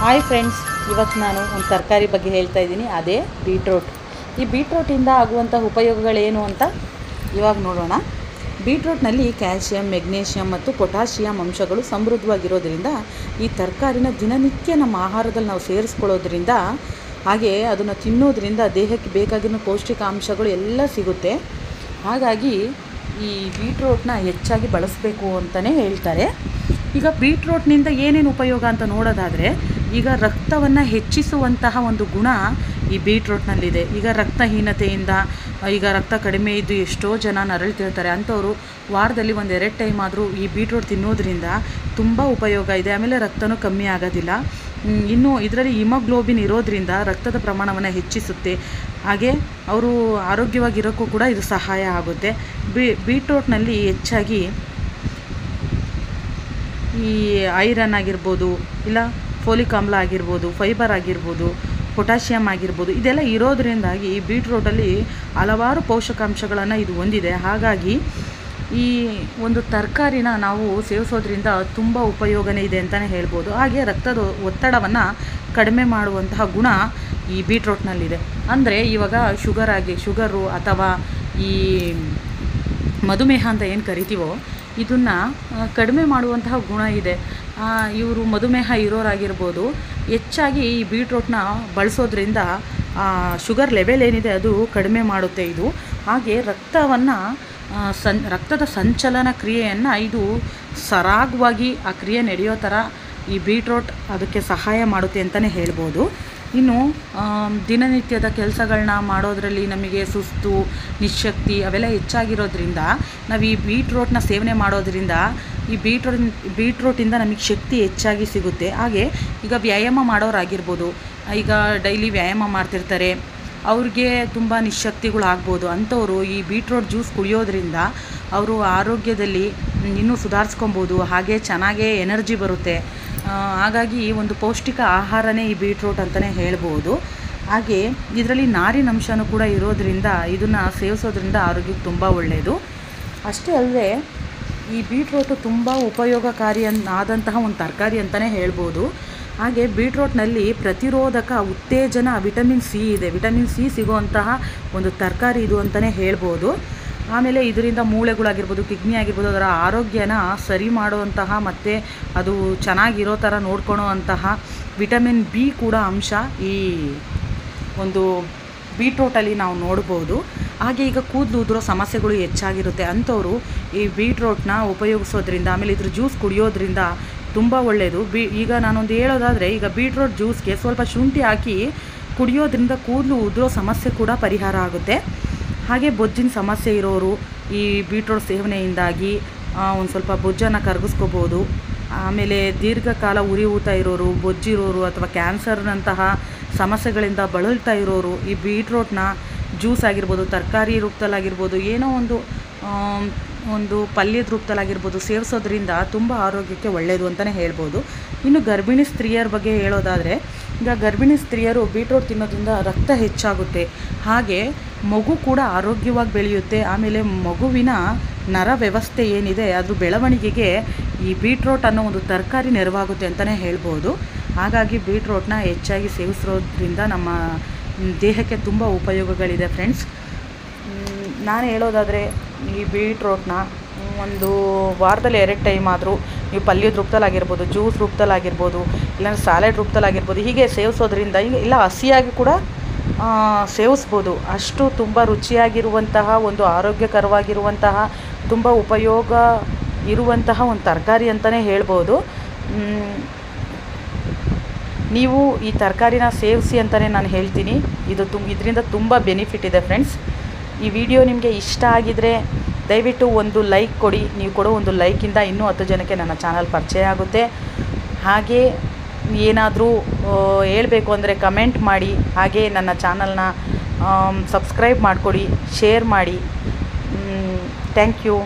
Hi friends, ಇವತ್ತು ನಾನು ಒಂದು ತರಕಾರಿ ಬಗ್ಗೆ ಹೇಳ್ತಾ ಇದ್ದೀನಿ, ಅದೇ ಬೀಟ್ರೋಟ್. ಈ ಬೀಟ್ರೋಟಿಂದ ಆಗುವಂಥ ಉಪಯೋಗಗಳೇನು ಅಂತ ಇವಾಗ ನೋಡೋಣ. ಬೀಟ್ರೋಟ್ನಲ್ಲಿ ಕ್ಯಾಲ್ಶಿಯಂ, ಮೆಗ್ನೀಷಿಯಂ ಮತ್ತು ಪೊಟ್ಯಾಷಿಯಂ ಅಂಶಗಳು ಸಮೃದ್ಧವಾಗಿರೋದ್ರಿಂದ ಈ ತರಕಾರಿನ ದಿನನಿತ್ಯ ನಮ್ಮ ಆಹಾರದಲ್ಲಿ ನಾವು ಸೇರಿಸ್ಕೊಳ್ಳೋದ್ರಿಂದ, ಹಾಗೆ ಅದನ್ನು ತಿನ್ನೋದ್ರಿಂದ ದೇಹಕ್ಕೆ ಬೇಕಾಗಿರೋ ಪೌಷ್ಟಿಕಾಂಶಗಳು ಎಲ್ಲ ಸಿಗುತ್ತೆ. ಹಾಗಾಗಿ ಈ ಬೀಟ್ರೋಟ್ನ ಹೆಚ್ಚಾಗಿ ಬಳಸಬೇಕು ಅಂತಲೇ ಹೇಳ್ತಾರೆ. ಈಗ ಬೀಟ್ರೋಟ್ನಿಂದ ಏನೇನು ಉಪಯೋಗ ಅಂತ ನೋಡೋದಾದರೆ, ಈಗ ರಕ್ತವನ್ನು ಹೆಚ್ಚಿಸುವಂತಹ ಒಂದು ಗುಣ ಈ ಬೀಟ್ರೋಟ್ನಲ್ಲಿದೆ. ಈಗ ರಕ್ತಹೀನತೆಯಿಂದ, ಈಗ ರಕ್ತ ಕಡಿಮೆ ಇದ್ದು ಎಷ್ಟೋ ಜನ ನರಳ್ತಿರ್ತಾರೆ, ಅಂಥವರು ವಾರದಲ್ಲಿ 1-2 ಟೈಮ್ ಆದರೂ ಈ ಬೀಟ್ರೋಟ್ ತಿನ್ನೋದ್ರಿಂದ ತುಂಬ ಉಪಯೋಗ ಇದೆ. ಆಮೇಲೆ ರಕ್ತನೂ ಕಮ್ಮಿ ಆಗೋದಿಲ್ಲ. ಇನ್ನು ಇದರಲ್ಲಿ ಹಿಮೋಗ್ಲೋಬಿನ್ ಇರೋದ್ರಿಂದ ರಕ್ತದ ಪ್ರಮಾಣವನ್ನು ಹೆಚ್ಚಿಸುತ್ತೆ. ಹಾಗೆ ಅವರು ಆರೋಗ್ಯವಾಗಿರೋಕ್ಕೂ ಕೂಡ ಇದು ಸಹಾಯ ಆಗುತ್ತೆ. ಬೀಟ್ರೋಟ್ನಲ್ಲಿ ಹೆಚ್ಚಾಗಿ ಈ ಐರನ್ ಆಗಿರ್ಬೋದು, ಇಲ್ಲ ಫೋಲಿಕ್ ಆಮ್ಲ ಆಗಿರ್ಬೋದು, ಫೈಬರ್ ಆಗಿರ್ಬೋದು, ಪೊಟ್ಯಾಷಿಯಂ ಆಗಿರ್ಬೋದು, ಇದೆಲ್ಲ ಇರೋದ್ರಿಂದಾಗಿ ಈ ಬೀಟ್ರೋಟಲ್ಲಿ ಹಲವಾರು ಪೋಷಕಾಂಶಗಳನ್ನು ಇದು ಹೊಂದಿದೆ. ಹಾಗಾಗಿ ಈ ಒಂದು ತರಕಾರಿನ ನಾವು ಸೇವಿಸೋದ್ರಿಂದ ತುಂಬ ಉಪಯೋಗನೇ ಇದೆ ಅಂತಲೇ ಹೇಳ್ಬೋದು. ಹಾಗೆ ರಕ್ತದ ಒತ್ತಡವನ್ನು ಕಡಿಮೆ ಮಾಡುವಂತಹ ಗುಣ ಈ ಬೀಟ್ರೋಟ್ನಲ್ಲಿದೆ. ಅಂದರೆ ಇವಾಗ ಶುಗರು ಅಥವಾ ಈ ಮಧುಮೇಹ ಅಂತ ಏನು ಕರಿತೀವೋ, ಇದನ್ನು ಕಡಿಮೆ ಮಾಡುವಂತಹ ಗುಣ ಇದೆ. ಇವರು ಮಧುಮೇಹ ಇರೋರಾಗಿರ್ಬೋದು, ಹೆಚ್ಚಾಗಿ ಈ ಬೀಟ್ರೋಟ್ನ ಬಳಸೋದ್ರಿಂದ ಶುಗರ್ ಲೆವೆಲ್ ಏನಿದೆ ಅದು ಕಡಿಮೆ ಮಾಡುತ್ತೆ ಇದು. ಹಾಗೆ ರಕ್ತದ ಸಂಚಲನ ಕ್ರಿಯೆಯನ್ನು ಇದು ಸರಾಗವಾಗಿ ಆ ಕ್ರಿಯೆ ನಡೆಯೋ ಥರ ಈ ಬೀಟ್ರೋಟ್ ಅದಕ್ಕೆ ಸಹಾಯ ಮಾಡುತ್ತೆ ಅಂತಲೇ ಹೇಳ್ಬೋದು. ಇನ್ನು ದಿನನಿತ್ಯದ ಕೆಲಸಗಳನ್ನ ಮಾಡೋದರಲ್ಲಿ ನಮಗೆ ಸುಸ್ತು, ನಿಶಕ್ತಿ ಅವೆಲ್ಲ ಹೆಚ್ಚಾಗಿರೋದ್ರಿಂದ ನಾವು ಈ ಬೀಟ್ರೋಟ್ನ ಸೇವನೆ ಮಾಡೋದ್ರಿಂದ ಈ ಬೀಟ್ರೋಟಿಂದ ನಮಗೆ ಶಕ್ತಿ ಹೆಚ್ಚಾಗಿ ಸಿಗುತ್ತೆ. ಹಾಗೆ ಈಗ ವ್ಯಾಯಾಮ ಮಾಡೋರಾಗಿರ್ಬೋದು, ಈಗ ಡೈಲಿ ವ್ಯಾಯಾಮ ಮಾಡ್ತಿರ್ತಾರೆ, ಅವ್ರಿಗೆ ತುಂಬ ನಿಶಕ್ತಿಗಳಾಗ್ಬೋದು. ಅಂಥವರು ಈ ಬೀಟ್ರೋಟ್ ಜ್ಯೂಸ್ ಕುಡಿಯೋದ್ರಿಂದ ಅವರು ಆರೋಗ್ಯದಲ್ಲಿ ಇನ್ನೂ ಸುಧಾರಿಸ್ಕೊಬೋದು. ಹಾಗೆ ಚೆನ್ನಾಗೇ ಎನರ್ಜಿ ಬರುತ್ತೆ. ಹಾಗಾಗಿ ಒಂದು ಪೌಷ್ಟಿಕ ಆಹಾರನೇ ಈ ಬೀಟ್ರೋಟ್ ಅಂತಲೇ ಹೇಳ್ಬೋದು. ಹಾಗೆ ಇದರಲ್ಲಿ ನಾರಿನಂಶನೂ ಕೂಡ ಇರೋದ್ರಿಂದ ಇದನ್ನು ಸೇವಿಸೋದ್ರಿಂದ ಆರೋಗ್ಯಕ್ಕೆ ತುಂಬ ಒಳ್ಳೆಯದು. ಅಷ್ಟೇ ಅಲ್ಲದೆ ಈ ಬೀಟ್ರೋಟು ತುಂಬ ಉಪಯೋಗಕಾರಿ ಆದಂತಹ ಒಂದು ತರಕಾರಿ ಅಂತಲೇ ಹೇಳ್ಬೋದು. ಹಾಗೆ ಬೀಟ್ರೋಟ್ನಲ್ಲಿ ಪ್ರತಿರೋಧಕ, ಉತ್ತೇಜನ, ವಿಟಮಿನ್ ಸಿ ಇದೆ. ವಿಟಮಿನ್ ಸಿ ಸಿಗುವಂತಹ ಒಂದು ತರಕಾರಿ ಇದು ಅಂತಲೇ ಹೇಳ್ಬೋದು. ಆಮೇಲೆ ಇದರಿಂದ ಮೂಳೆಗಳಾಗಿರ್ಬೋದು, ಕಿಡ್ನಿ ಆಗಿರ್ಬೋದು, ಅದರ ಆರೋಗ್ಯನ ಸರಿ ಮಾಡುವಂತಹ ಮತ್ತು ಅದು ಚೆನ್ನಾಗಿರೋ ಥರ ನೋಡ್ಕೊಳೋ ಅಂತಹ ವಿಟಮಿನ್ ಬಿ ಕೂಡ ಅಂಶ ಈ ಒಂದು ಬೀಟ್ರೋಟಲ್ಲಿ ನಾವು ನೋಡ್ಬೋದು. ಹಾಗೆ ಈಗ ಕೂದಲು ಉದುರೋ ಸಮಸ್ಯೆಗಳು ಹೆಚ್ಚಾಗಿರುತ್ತೆ, ಅಂಥವರು ಈ ಬೀಟ್ರೋಟ್ನ ಉಪಯೋಗಿಸೋದ್ರಿಂದ, ಆಮೇಲೆ ಇದ್ರ ಜ್ಯೂಸ್ ಕುಡಿಯೋದ್ರಿಂದ ತುಂಬ ಒಳ್ಳೆಯದು. ಈಗ ನಾನೊಂದು ಹೇಳೋದಾದರೆ, ಈಗ ಬೀಟ್ರೋಟ್ ಜ್ಯೂಸ್ಗೆ ಸ್ವಲ್ಪ ಶುಂಠಿ ಹಾಕಿ ಕುಡಿಯೋದ್ರಿಂದ ಕೂದಲು ಉದುರೋ ಸಮಸ್ಯೆ ಕೂಡ ಪರಿಹಾರ ಆಗುತ್ತೆ. ಹಾಗೆ ಬೊಜ್ಜಿನ ಸಮಸ್ಯೆ ಇರೋರು ಈ ಬೀಟ್ರೋಟ್ ಸೇವನೆಯಿಂದಾಗಿ ಒಂದು ಸ್ವಲ್ಪ ಬೊಜ್ಜನ್ನು ಕರಗಿಸ್ಕೋಬೋದು. ಆಮೇಲೆ ದೀರ್ಘಕಾಲ ಉರಿ ಊತ ಇರೋರು, ಬೊಜ್ಜಿರೋರು ಅಥವಾ ಕ್ಯಾನ್ಸರ್ನಂತಹ ಸಮಸ್ಯೆಗಳಿಂದ ಬಳಲ್ತಾ ಇರೋರು ಈ ಬೀಟ್ರೋಟ್ನ ಜ್ಯೂಸ್ ಆಗಿರ್ಬೋದು, ತರಕಾರಿ ರೂಪದಲ್ಲಾಗಿರ್ಬೋದು, ಏನೋ ಒಂದು ಪಲ್ಯದ ರೂಪದಲ್ಲಾಗಿರ್ಬೋದು ಸೇವಿಸೋದ್ರಿಂದ ತುಂಬ ಆರೋಗ್ಯಕ್ಕೆ ಒಳ್ಳೆಯದು ಅಂತಲೇ ಹೇಳ್ಬೋದು. ಇನ್ನು ಗರ್ಭಿಣಿ ಸ್ತ್ರೀಯರ ಬಗ್ಗೆ ಹೇಳೋದಾದರೆ, ಈಗ ಗರ್ಭಿಣಿ ಸ್ತ್ರೀಯರು ಬೀಟ್ರೋಟ್ ತಿನ್ನೋದ್ರಿಂದ ರಕ್ತ ಹೆಚ್ಚಾಗುತ್ತೆ. ಹಾಗೆ ಮಗು ಕೂಡ ಆರೋಗ್ಯವಾಗಿ ಬೆಳೆಯುತ್ತೆ. ಆಮೇಲೆ ಮಗುವಿನ ನರ ವ್ಯವಸ್ಥೆ ಏನಿದೆ ಅದ್ರ ಬೆಳವಣಿಗೆಗೆ ಈ ಬೀಟ್ರೋಟ್ ಅನ್ನೋ ಒಂದು ತರಕಾರಿ ನೆರವಾಗುತ್ತೆ ಅಂತಲೇ ಹೇಳ್ಬೋದು. ಹಾಗಾಗಿ ಬೀಟ್ರೋಟ್ನ ಹೆಚ್ಚಾಗಿ ಸೇವಿಸೋದ್ರಿಂದ ನಮ್ಮ ದೇಹಕ್ಕೆ ತುಂಬ ಉಪಯೋಗಗಳಿದೆ ಫ್ರೆಂಡ್ಸ್. ನಾನು ಹೇಳೋದಾದರೆ, ಈ ಬೀಟ್ರೋಟ್ನ ಒಂದು ವಾರದಲ್ಲಿ 2 ಟೈಮ್ ಆದರೂ ನೀವು ಪಲ್ಯದ ರೂಪದಲ್ಲಾಗಿರ್ಬೋದು, ಜ್ಯೂಸ್ ರೂಪದಲ್ಲಾಗಿರ್ಬೋದು, ಇಲ್ಲಾಂದರೆ ಸ್ಯಾಲೆಡ್ ರೂಪದಲ್ಲಾಗಿರ್ಬೋದು, ಹೀಗೆ ಸೇವಿಸೋದ್ರಿಂದ ಇಲ್ಲ ಹಸಿಯಾಗಿ ಕೂಡ ಸೇವಿಸ್ಬೋದು. ಅಷ್ಟು ತುಂಬ ರುಚಿಯಾಗಿರುವಂತಹ, ಒಂದು ಆರೋಗ್ಯಕರವಾಗಿರುವಂತಹ, ತುಂಬ ಉಪಯೋಗ ಇರುವಂತಹ ಒಂದು ತರಕಾರಿ ಅಂತಲೇ ಹೇಳ್ಬೋದು. ನೀವು ಈ ತರಕಾರಿನ ಸೇವಿಸಿ ಅಂತಲೇ ನಾನು ಹೇಳ್ತೀನಿ. ಇದರಿಂದ ತುಂಬ ಬೆನಿಫಿಟ್ ಇದೆ ಫ್ರೆಂಡ್ಸ್. ಈ ವಿಡಿಯೋ ನಿಮಗೆ ಇಷ್ಟ ಆಗಿದರೆ ದಯವಿಟ್ಟು ಒಂದು ಲೈಕ್ ಕೊಡಿ. ನೀವು ಕೊಡೋ ಒಂದು ಲೈಕಿಂದ ಇನ್ನೂ 10 ಜನಕ್ಕೆ ನನ್ನ ಚಾನಲ್ ಪರಿಚಯ ಆಗುತ್ತೆ. ಹಾಗೆ ಏನಾದರೂ ಹೇಳಬೇಕು ಅಂದರೆ ಕಮೆಂಟ್ ಮಾಡಿ. ಹಾಗೆ ನನ್ನ ಚಾನಲ್ನ ಸಬ್ಸ್ಕ್ರೈಬ್ ಮಾಡಿಕೊಡಿ, ಶೇರ್ ಮಾಡಿ. Thank you.